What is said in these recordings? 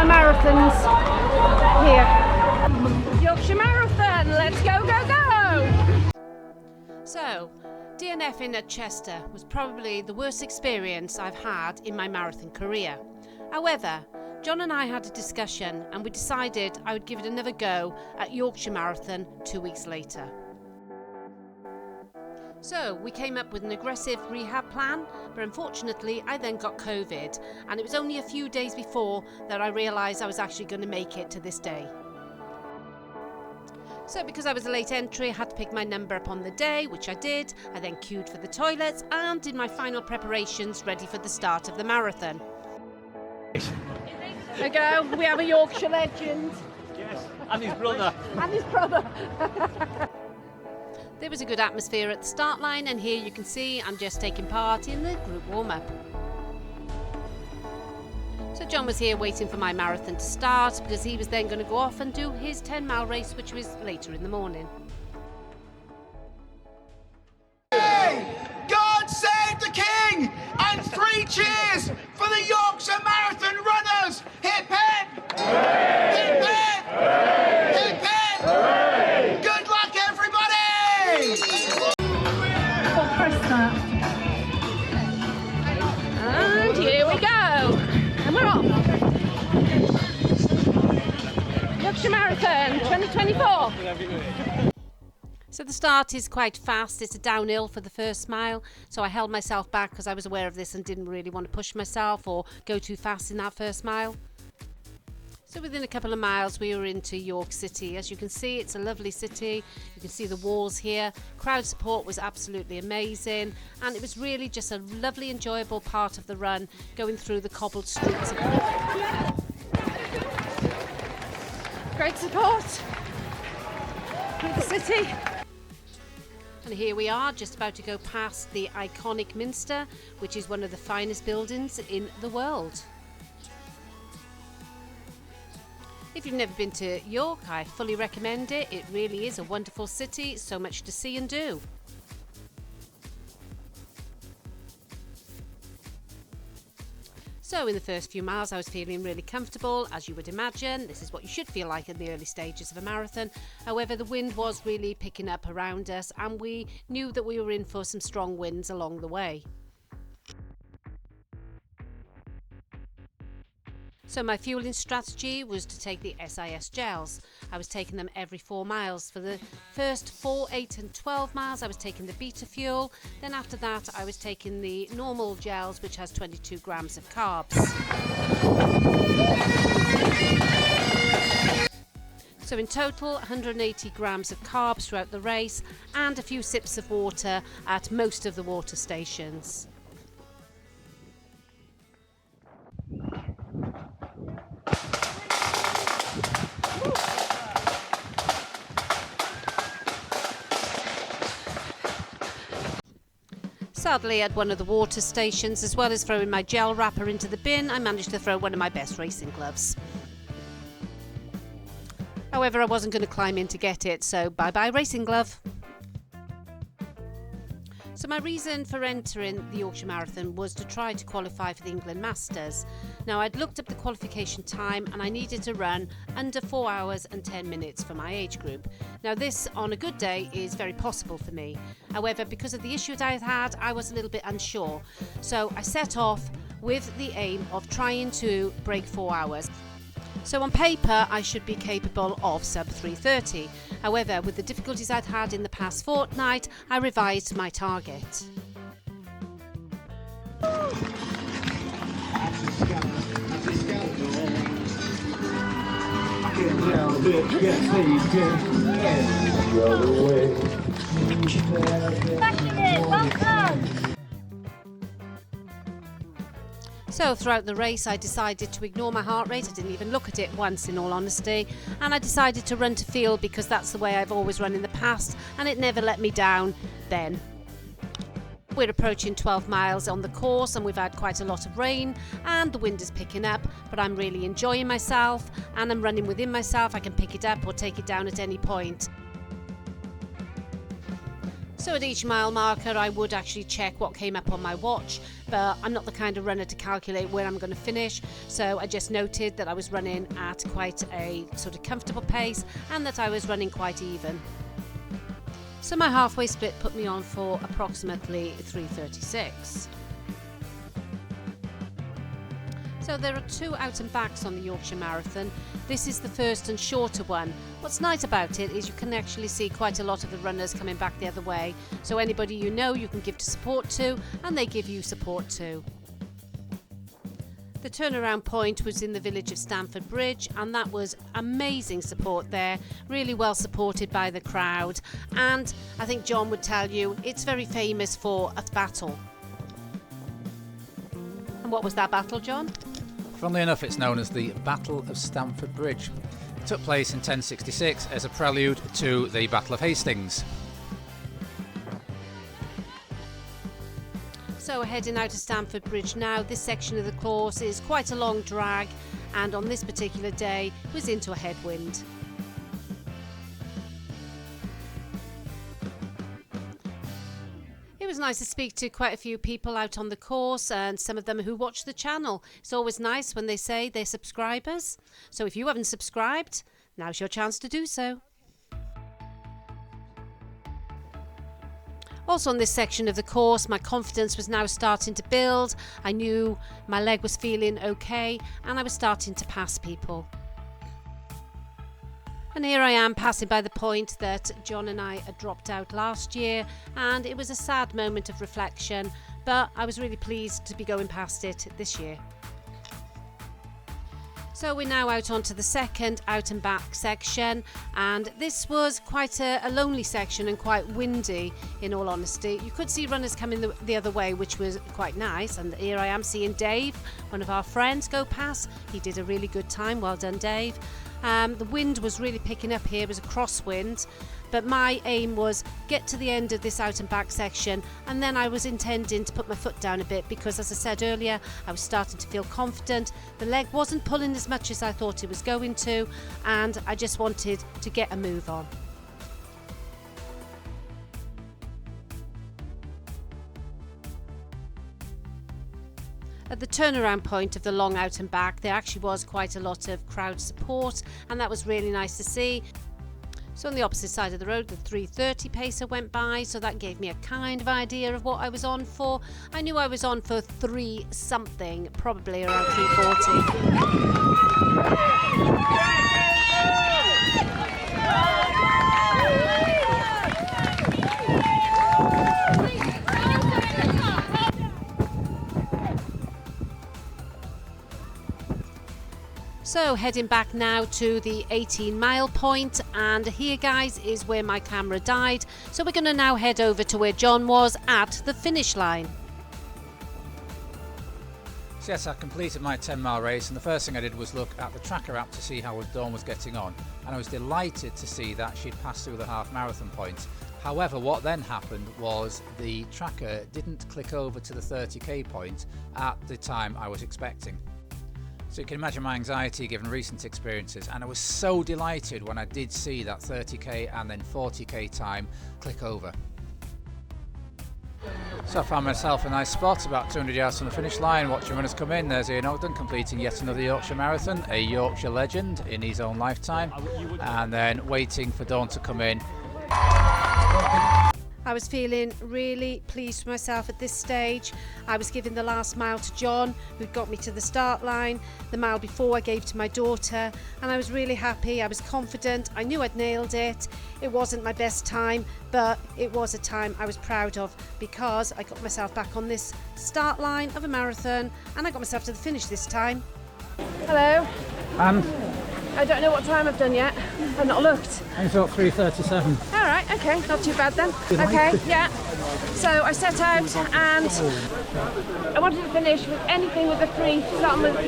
my marathons here. Yorkshire Marathon, let's go, go, go! So, DNFing at Chester was probably the worst experience I've had in my marathon career. However, John and I had a discussion and we decided I would give it another go at Yorkshire Marathon 2 weeks later. So we came up with an aggressive rehab plan, but unfortunately I then got COVID, and it was only a few days before that I realised I was actually going to make it to this day. So because I was a late entry, I had to pick my number up on the day, which I did. I then queued for the toilets and did my final preparations ready for the start of the marathon. There we go, we have a Yorkshire legend. Yes, and his brother. And his brother. There was a good atmosphere at the start line, and here you can see I'm just taking part in the group warm-up. So John was here waiting for my marathon to start because he was then going to go off and do his 10-mile race, which was later in the morning. God save the King! And 3 cheers for the Yorkshire Marathon runners! Hip hip! Hooray! Hip hip! Hooray! Hip hip! Hooray! Good luck, everybody! Press that. And here we go. And we're off. Yorkshire Marathon 2024. So the start is quite fast. It's a downhill for the first mile, so I held myself back because I was aware of this and didn't really want to push myself or go too fast in that first mile. So within a couple of miles we were into York City. As you can see, it's a lovely city. You can see the walls here. Crowd support was absolutely amazing, and it was really just a lovely, enjoyable part of the run, going through the cobbled streets of York. Great support through the city. And here we are, just about to go past the iconic Minster, which is one of the finest buildings in the world. If you've never been to York, I fully recommend it. It really is a wonderful city, so much to see and do. So in the first few miles I was feeling really comfortable, as you would imagine. This is what you should feel like in the early stages of a marathon. However, the wind was really picking up around us, and we knew that we were in for some strong winds along the way. So my fueling strategy was to take the SIS gels. I was taking them every 4 miles. For the first 4, 8 and 12 miles I was taking the beta fuel. Then after that I was taking the normal gels, which has 22 grams of carbs. So in total 180 grams of carbs throughout the race, and a few sips of water at most of the water stations. Sadly, at one of the water stations, as well as throwing my gel wrapper into the bin, I managed to throw one of my best racing gloves. However, I wasn't going to climb in to get it, so bye-bye racing glove. So my reason for entering the Yorkshire Marathon was to try to qualify for the England Masters. Now, I'd looked up the qualification time and I needed to run under 4 hours and 10 minutes for my age group. Now, this on a good day is very possible for me. However, because of the issues I had, I was a little bit unsure. So I set off with the aim of trying to break 4 hours. So on paper, I should be capable of sub 3:30. However, with the difficulties I'd had in the past fortnight, I revised my target. So throughout the race I decided to ignore my heart rate. I didn't even look at it once, in all honesty, and I decided to run to field because that's the way I've always run in the past, and it never let me down then. We're approaching 12 miles on the course and we've had quite a lot of rain and the wind is picking up, but I'm really enjoying myself and I'm running within myself. I can pick it up or take it down at any point. So at each mile marker I would actually check what came up on my watch, but I'm not the kind of runner to calculate where I'm going to finish, so I just noted that I was running at quite a sort of comfortable pace and that I was running quite even. So my halfway split put me on for approximately 3:36. So there are 2 out and backs on the Yorkshire Marathon. This is the first and shorter one. What's nice about it is you can actually see quite a lot of the runners coming back the other way. So anybody you know you can give to support to, and they give you support too. The turnaround point was in the village of Stamford Bridge, and that was amazing support there, really well supported by the crowd. And I think John would tell you it's very famous for a battle. And what was that battle, John? Funnily enough, it's known as the Battle of Stamford Bridge. It took place in 1066 as a prelude to the Battle of Hastings. So heading out to Stamford Bridge now, this section of the course is quite a long drag, and on this particular day was into a headwind. It was nice to speak to quite a few people out on the course, and some of them who watch the channel. It's always nice when they say they're subscribers. So if you haven't subscribed, now's your chance to do so. Also on this section of the course, my confidence was now starting to build. I knew my leg was feeling okay, and I was starting to pass people. And here I am passing by the point that John and I had dropped out last year, and it was a sad moment of reflection, but I was really pleased to be going past it this year. So we're now out onto the second out and back section, and this was quite a lonely section and quite windy, in all honesty. You could see runners coming the other way, which was quite nice, and here I am seeing Dave, one of our friends, go past. He did a really good time. Well done, Dave. The wind was really picking up here. It was a crosswind, but my aim was get to the end of this out and back section, and then I was intending to put my foot down a bit because, as I said earlier, I was starting to feel confident. The leg wasn't pulling as much as I thought it was going to, and I just wanted to get a move on. At the turnaround point of the long out and back, there actually was quite a lot of crowd support, and that was really nice to see. So on the opposite side of the road, the 3:30 pacer went by, so that gave me a kind of idea of what I was on for. I knew I was on for 3 something, probably around 3:40. So heading back now to the 18-mile point, and here, guys, is where my camera died. So we're going to now head over to where John was at the finish line. So yes, I completed my 10-mile race, and the first thing I did was look at the tracker app to see how Dawn was getting on, and I was delighted to see that she'd passed through the half marathon point. However, what then happened was the tracker didn't click over to the 30k point at the time I was expecting. So you can imagine my anxiety given recent experiences, and I was so delighted when I did see that 30k and then 40k time click over. So I found myself a nice spot about 200 yards from the finish line, watching runners come in. There's Ian Ogden completing yet another Yorkshire Marathon, a Yorkshire legend in his own lifetime, and then waiting for Dawn to come in. I was feeling really pleased with myself at this stage. I was giving the last mile to John, who'd got me to the start line. The mile before I gave to my daughter, and I was really happy. I was confident. I knew I'd nailed it. It wasn't my best time, but it was a time I was proud of because I got myself back on this start line of a marathon, and I got myself to the finish this time. Hello. And I don't know what time I've done yet. I've not looked. I thought 3:37. All right, okay, not too bad then. Okay, yeah. So I set out and I wanted to finish with anything with a 3, starting with a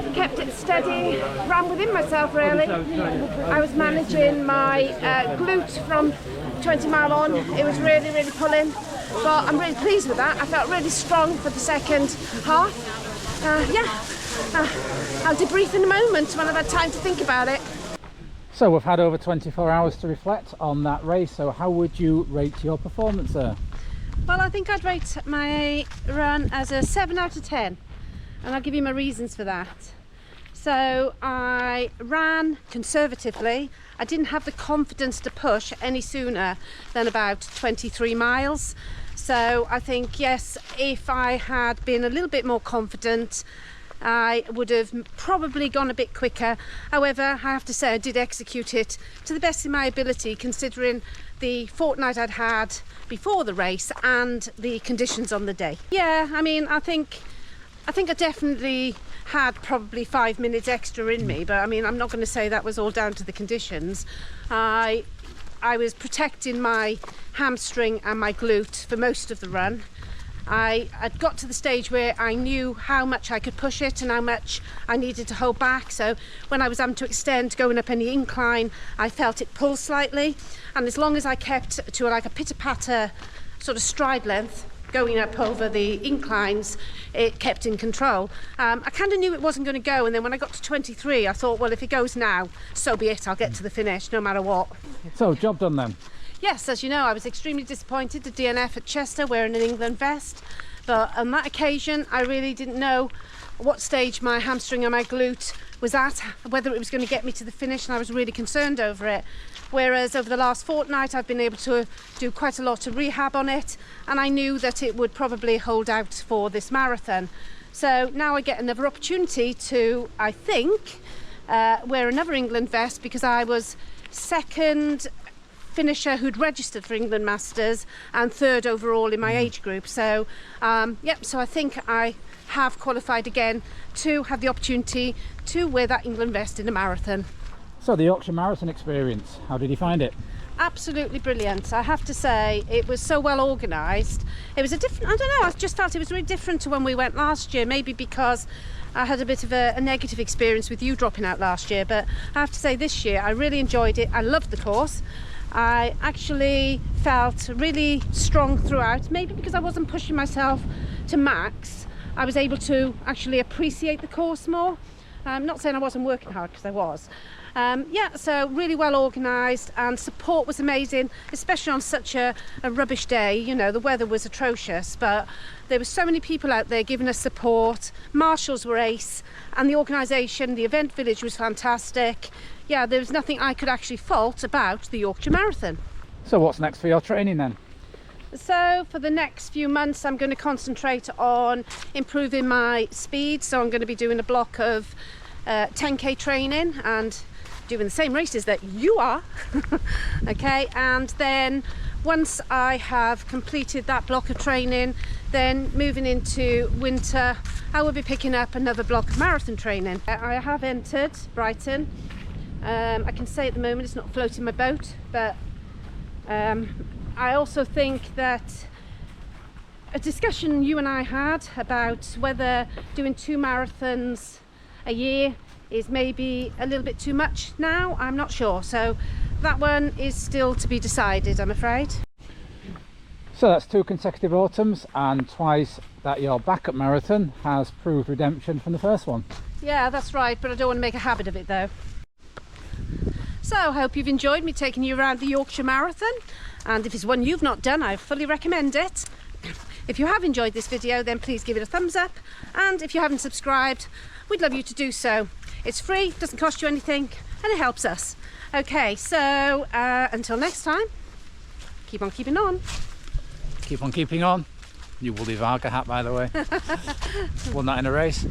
3. Kept it steady, ran within myself really. I was managing my glute from 20 mile on. It was really, really pulling, but I'm really pleased with that. I felt really strong for the second half. I'll debrief in a moment when I've had time to think about it. So So we've had over 24 hours to reflect on that race, so how would you rate your performance there? Well, I think I'd rate my run as a 7 out of 10, and I'll give you my reasons for that. So I ran conservatively. I didn't have the confidence to push any sooner than about 23 miles. So I think, yes, if I had been a little bit more confident, I would have probably gone a bit quicker. However, I have to say I did execute it to the best of my ability, considering the fortnight I'd had before the race and the conditions on the day. Yeah, I mean, I think I definitely had probably 5 minutes extra in me, but I mean, I'm not going to say that was all down to the conditions. I was protecting my hamstring and my glute for most of the run. I had got to the stage where I knew how much I could push it and how much I needed to hold back. So when I was having to extend going up any incline, I felt it pull slightly. And as long as I kept to like a pitter-patter sort of stride length going up over the inclines, it kept in control. I kind of knew it wasn't going to go, and then when I got to 23, I thought, well, if it goes now, so be it. I'll get to the finish no matter what. So, job done then. Yes, as you know, I was extremely disappointed to DNF at Chester wearing an England vest, but on that occasion I really didn't know what stage my hamstring and my glute was at, whether it was going to get me to the finish, and I was really concerned over it. Whereas over the last fortnight I've been able to do quite a lot of rehab on it, and I knew that it would probably hold out for this marathon. So now I get another opportunity to, I think, wear another England vest, because I was second finisher who'd registered for England Masters and third overall in my age group. So so I think I have qualified again to have the opportunity to wear that England vest in a marathon. So the Yorkshire Marathon experience, how did you find it? Absolutely brilliant. I have to say, it was so well organised. It was a different, I don't know, I just felt it was really different to when we went last year, maybe because I had a bit of a negative experience with you dropping out last year, but I have to say this year I really enjoyed it. I loved the course. I actually felt really strong throughout, maybe because I wasn't pushing myself to max. I was able to actually appreciate the course more. I'm not saying I wasn't working hard, because I was. So really well organised, and support was amazing, especially on such a rubbish day. You know, the weather was atrocious, but there were so many people out there giving us support. Marshals were ace, and the organisation, the event village was fantastic. Yeah, there was nothing I could actually fault about the Yorkshire Marathon. So what's next for your training then? So for the next few months I'm going to concentrate on improving my speed. So I'm going to be doing a block of 10k training and doing the same races that you are. Okay, and then once I have completed that block of training, then moving into winter, I will be picking up another block of marathon training. I have entered Brighton. I can say at the moment it's not floating my boat, but I also think that a discussion you and I had about whether doing 2 marathons a year is maybe a little bit too much now. I'm not sure, so that one is still to be decided, I'm afraid. So that's 2 consecutive autumns, and twice that your backup marathon has proved redemption from the first one. Yeah, that's right, but I don't want to make a habit of it though. So I hope you've enjoyed me taking you around the Yorkshire Marathon, and if it's one you've not done, I fully recommend it. If you have enjoyed this video, then please give it a thumbs up, and if you haven't subscribed, we'd love you to do so. It's free, doesn't cost you anything, and it helps us. Okay, so until next time, keep on keeping on. Keep on keeping on. New Woolly Varga hat, by the way. Won that in a race.